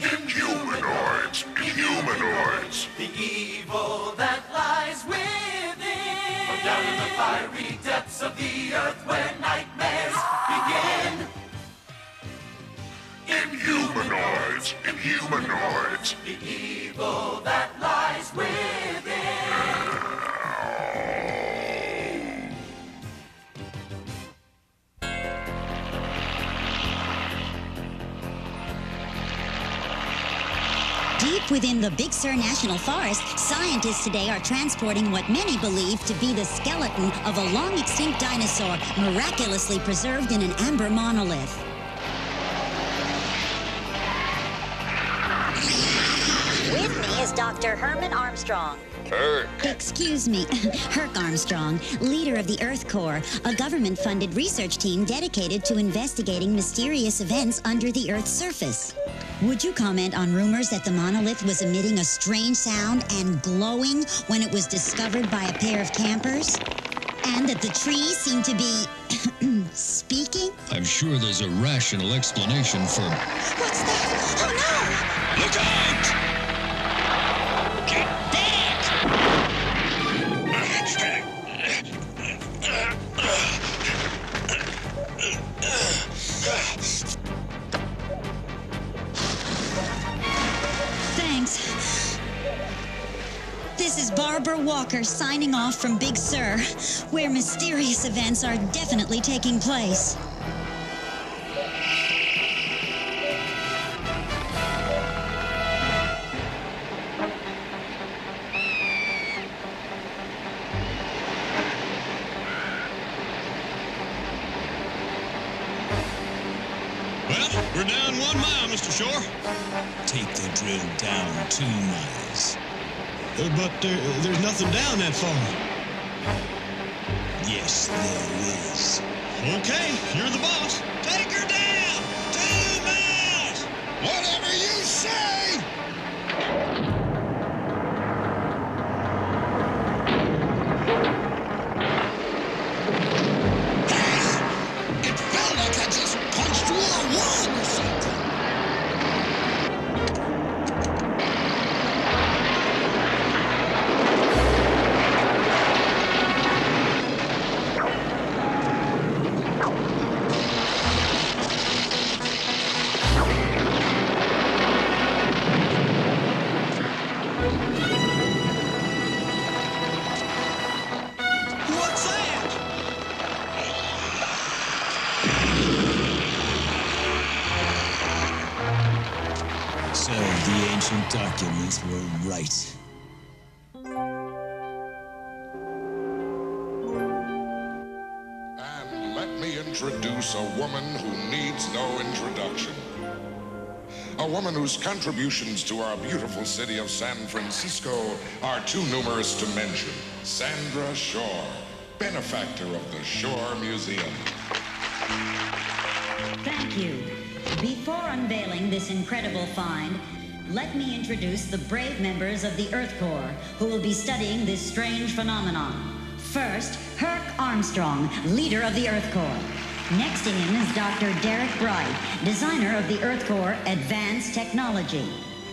Humanoids! Humanoids! The evil that lies within. From down in the fiery depths of the earth where nightmares begin. Humanoids! Humanoids! The evil that lies within. Deep within the Big Sur National Forest, scientists today are transporting what many believe to be the skeleton of a long-extinct dinosaur miraculously preserved in an amber monolith. With me is Dr. Herman Armstrong. Herc. Excuse me, Herc Armstrong, leader of the Earth Corps, a government-funded research team dedicated to investigating mysterious events under the Earth's surface. Would you comment on rumors that the monolith was emitting a strange sound and glowing when it was discovered by a pair of campers? And that the trees seemed to be speaking? I'm sure there's a rational explanation for... What's that? Oh, no! Look out! Get back! Thanks. This is Barbara Walker signing off from Big Sur, where mysterious events are definitely taking place. Well, we're down 1 mile, Mr. Shore. Take the drill down 2 miles. But there's nothing down that far. Yes, there is. Okay, you're the boss. Take her down! 2 miles! Whatever you say! It felt like I just punched through a wall or something. What's that? So the ancient documents were right. And let me introduce a woman who needs no introduction. A woman whose contributions to our beautiful city of San Francisco are too numerous to mention. Sandra Shore, benefactor of the Shore Museum. Thank you. Before unveiling this incredible find, let me introduce the brave members of the Earth Corps who will be studying this strange phenomenon. First, Herc Armstrong, leader of the Earth Corps. Next to him is Dr. Derek Bright, designer of the Earth Corps Advanced Technology.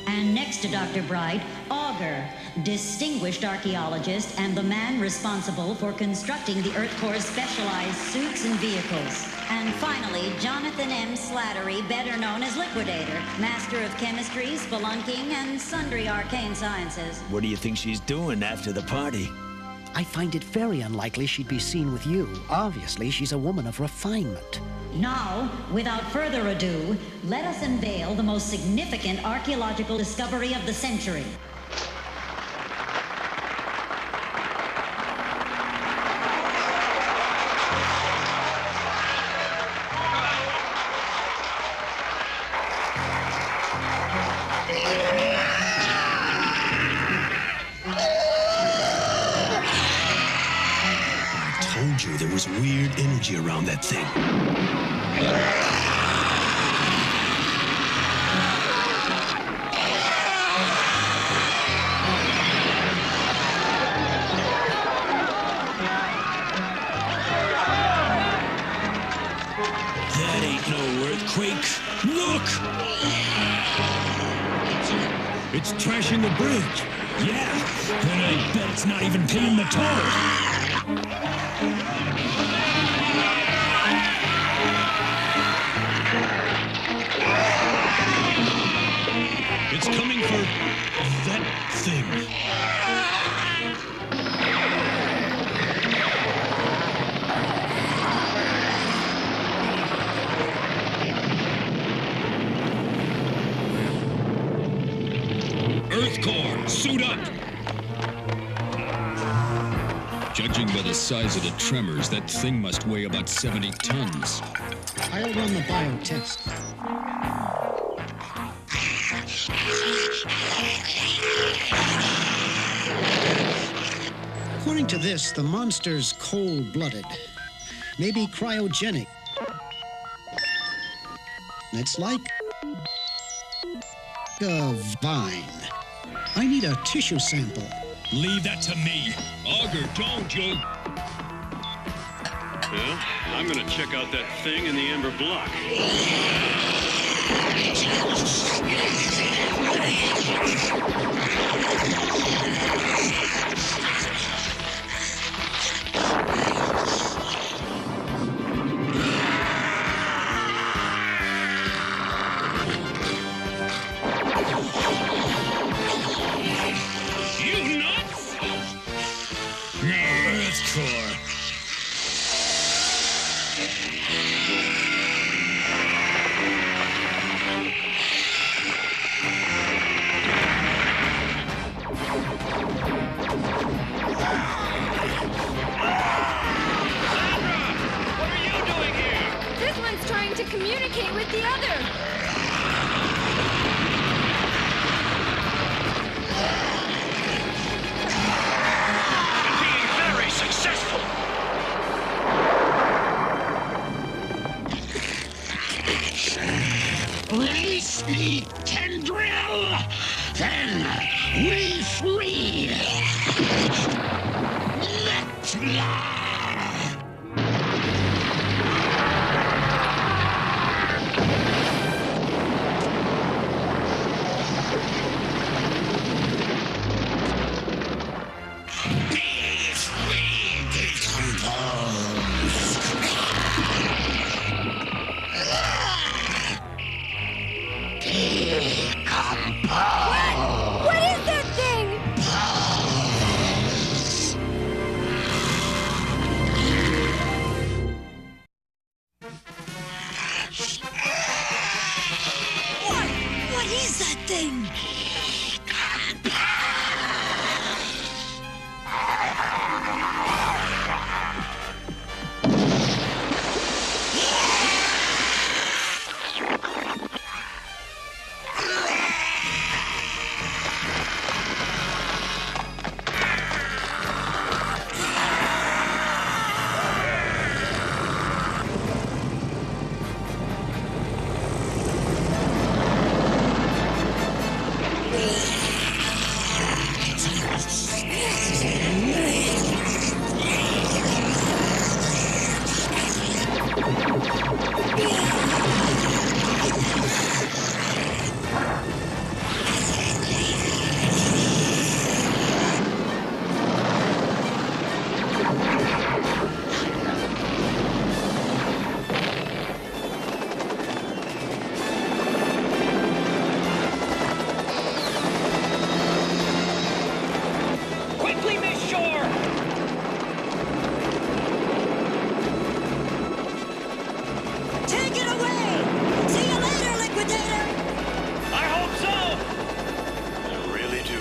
And next to Dr. Bright, Auger, distinguished archaeologist and the man responsible for constructing the Earth Corps' specialized suits and vehicles. And finally, Jonathan M. Slattery, better known as Liquidator, master of chemistry, spelunking, and sundry arcane sciences. What do you think she's doing after the party? I find it very unlikely she'd be seen with you. Obviously, she's a woman of refinement. Now, without further ado, let us unveil the most significant archaeological discovery of the century. I told you there was weird energy around that thing. That ain't no earthquake. Look! It's trashing the bridge. Yeah, and I bet it's not even paying the toll. It's coming for that thing. Earth Core, suit up! Judging by the size of the tremors, that thing must weigh about 70 tons. I'll run the bio test. According to this, the monster's cold-blooded. Maybe cryogenic. It's like a vine. I need a tissue sample. Leave that to me. Auger, don't you? Well, I'm gonna check out that thing in the amber block. You nuts? No, Earth Core. This one's trying to communicate with the other. Being very successful. Release the tendril, then we free. Let's fly. Be free, decompose. What is that thing? What is that thing? Quickly, Miss Shore! Take it away! See you later, Liquidator! I hope so! I really do.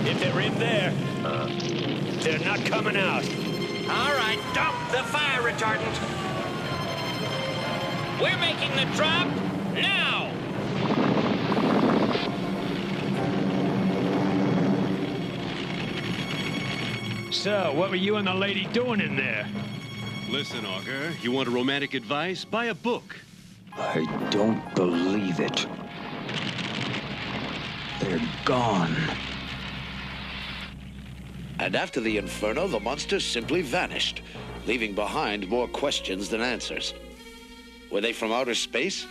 If they're in there, they're not coming out. All right, dump the fire retardant. We're making the drop now! So, what were you and the lady doing in there? Listen, Augur, you want a romantic advice? Buy a book. I don't believe it. They're gone. And after the inferno, the monsters simply vanished, leaving behind more questions than answers. Were they from outer space?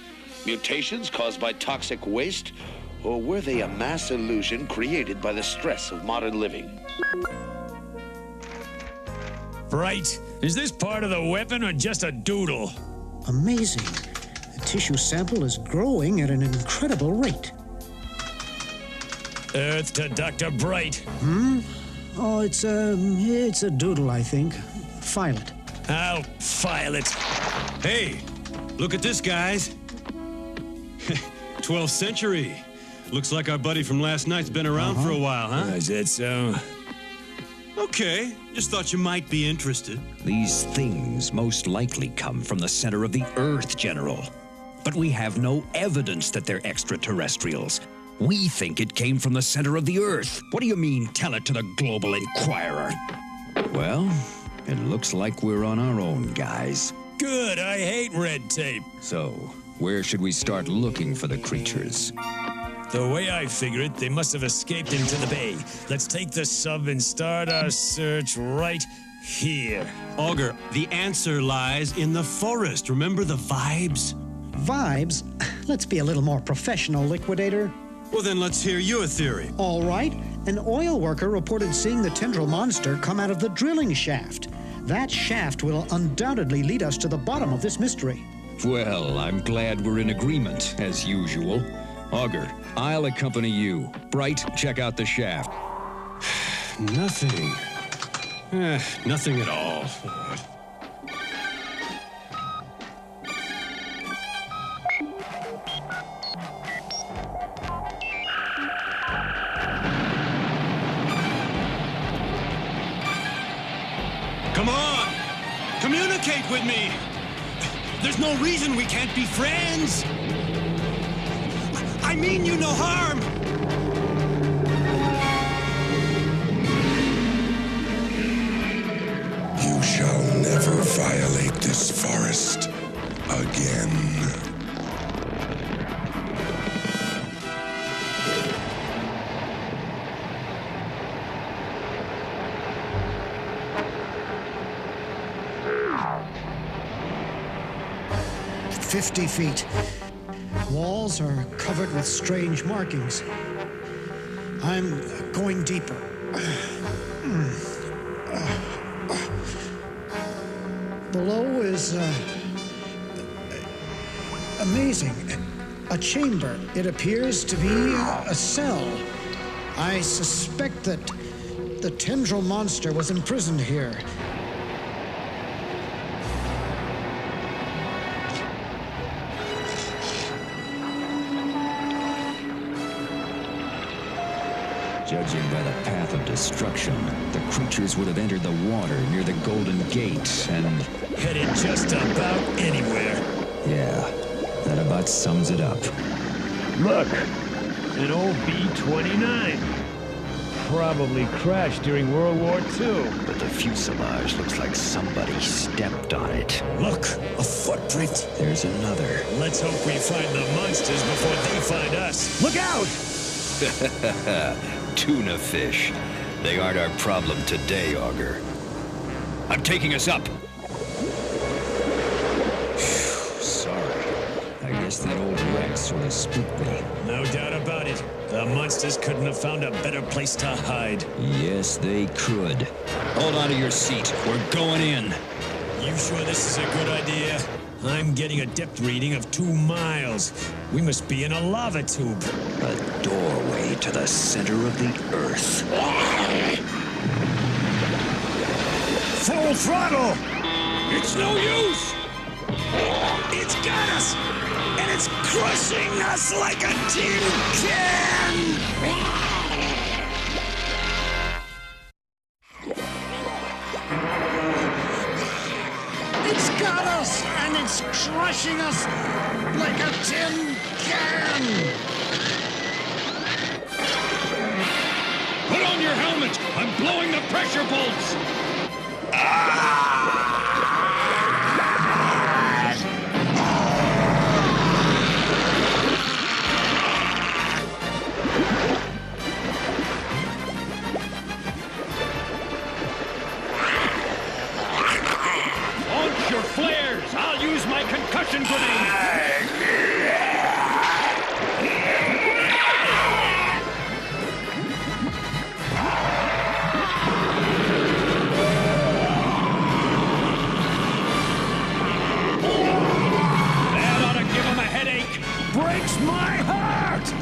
Mutations caused by toxic waste? Or were they a mass illusion created by the stress of modern living? Bright, is this part of the weapon or just a doodle? Amazing. The tissue sample is growing at an incredible rate. Earth to Dr. Bright. Oh, it's a doodle, I think. File it. I'll file it. Hey, look at this, guys. 12th century. Looks like our buddy from last night's been around for a while, huh? Is it so? Okay, just thought you might be interested. These things most likely come from the center of the Earth, General. But we have no evidence that they're extraterrestrials. We think it came from the center of the Earth. What do you mean, tell it to the Global Inquirer? Well, it looks like we're on our own, guys. Good, I hate red tape. So, where should we start looking for the creatures? The way I figure it, they must have escaped into the bay. Let's take the sub and start our search right here. Augur, the answer lies in the forest. Remember the vibes? Vibes? Let's be a little more professional, Liquidator. Well, then let's hear your theory. All right. An oil worker reported seeing the tendril monster come out of the drilling shaft. That shaft will undoubtedly lead us to the bottom of this mystery. Well, I'm glad we're in agreement, as usual. Augur, I'll accompany you. Bright, check out the shaft. Nothing. Nothing at all. Come on! Communicate with me! There's no reason we can't be friends! I mean you no harm! You shall never violate this forest again. "50 feet. Walls are covered with strange markings. I'm going deeper. Below is amazing. A chamber. It appears to be a cell. I suspect that the tendril monster was imprisoned here. Judging by the path of destruction, the creatures would have entered the water near the Golden Gate and... headed just about anywhere. Yeah, that about sums it up. Look, an old B-29. Probably crashed during World War II. But the fuselage looks like somebody stepped on it. Look, a footprint. There's another. Let's hope we find the monsters before they find us. Look out! Tuna fish. They aren't our problem today, Augur. I'm taking us up. Sorry. I guess that old wreck sort of spooked me. No doubt about it. The monsters couldn't have found a better place to hide. Yes, they could. Hold on to your seat. We're going in. You sure this is a good idea? I'm getting a depth reading of 2 miles. We must be in a lava tube. A doorway to the center of the Earth. Full throttle! It's no use! It's got us! And it's crushing us like a tin can! It's got us, and it's crushing us like a tin can! Put on your helmet! I'm blowing the pressure bolts! Launch your flares! I'll use my concussion grenade! That ought to give him a headache! Breaks my heart!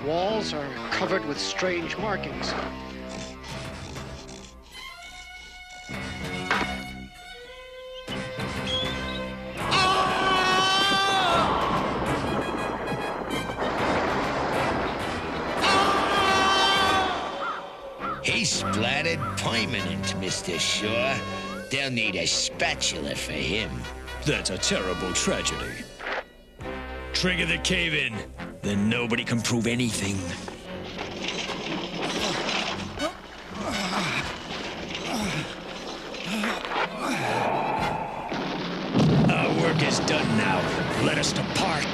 Walls are covered with strange markings. He splattered permanent, Mr. Shaw. They'll need a spatula for him. That's a terrible tragedy. Trigger the cave-in. Then nobody can prove anything. Our work is done now. Let us depart.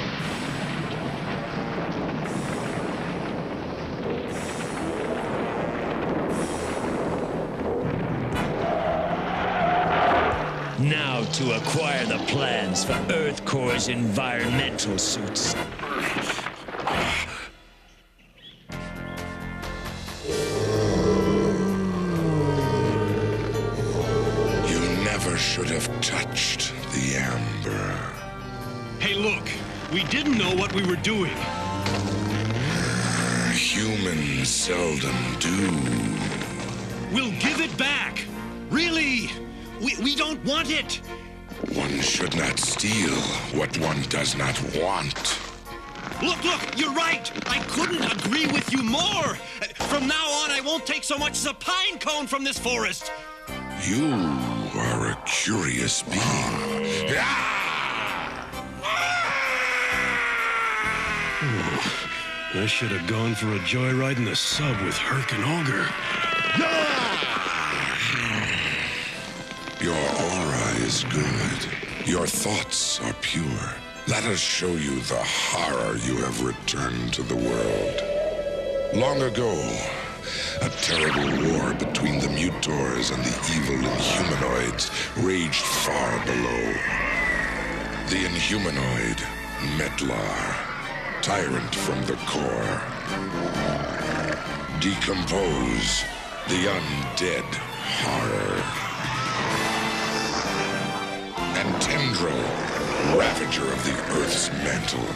Now to acquire the plans for Earth Core's environmental suits. You never should have touched the amber. Hey, look. We didn't know what we were doing. Humans seldom do. We'll give it back. Really. We don't want it. One should not steal what one does not want. Look, you're right. I couldn't agree with you more. From now on, I won't take so much as a pine cone from this forest. You are a curious being. I should have gone for a joyride in the sub with Herc and Auger. Your aura is good. Your thoughts are pure. Let us show you the horror you have returned to the world. Long ago, a terrible war between the Mutors and the evil Inhumanoids raged far below. The Inhumanoid, Metlar, tyrant from the core. Decompose, the undead horror. And Tendril, ravager of the Earth's mantle,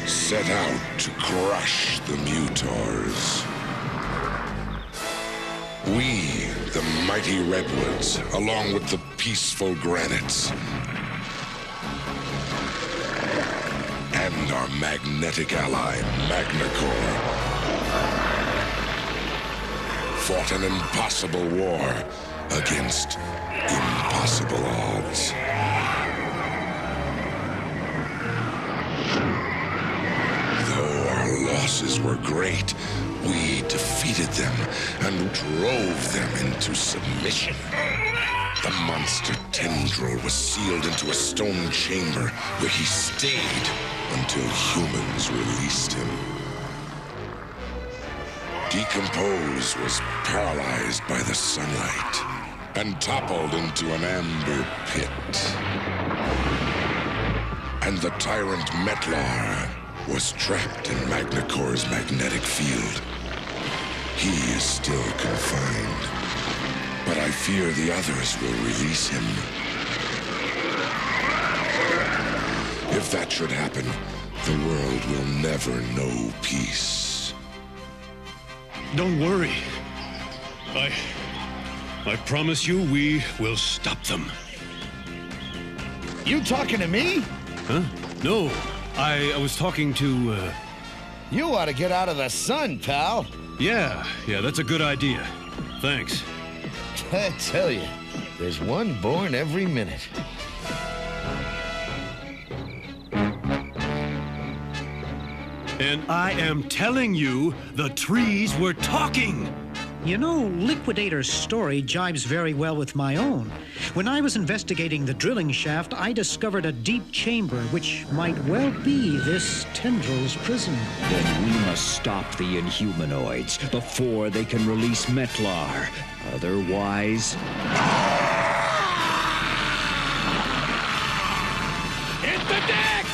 set out to crush the Mutors. We, the mighty Redwoods, along with the peaceful Granites, and our magnetic ally, Magnacore, fought an impossible war against impossible odds. Though our losses were great, we defeated them and drove them into submission. The monster Tendril was sealed into a stone chamber where he stayed until humans released him. Decompose was paralyzed by the sunlight and toppled into an amber pit. And the tyrant Metlar was trapped in Magnacore's magnetic field. He is still confined, but I fear the others will release him. If that should happen, the world will never know peace. Don't worry. I promise you we will stop them. You talking to me? Huh? No, I was talking to, You ought to get out of the sun, pal. Yeah, that's a good idea. Thanks. I tell you, there's one born every minute. And I am telling you, the trees were talking! You know, Liquidator's story jibes very well with my own. When I was investigating the drilling shaft, I discovered a deep chamber which might well be this tendril's prison. Then we must stop the Inhumanoids before they can release Metlar. Otherwise... Hit the deck!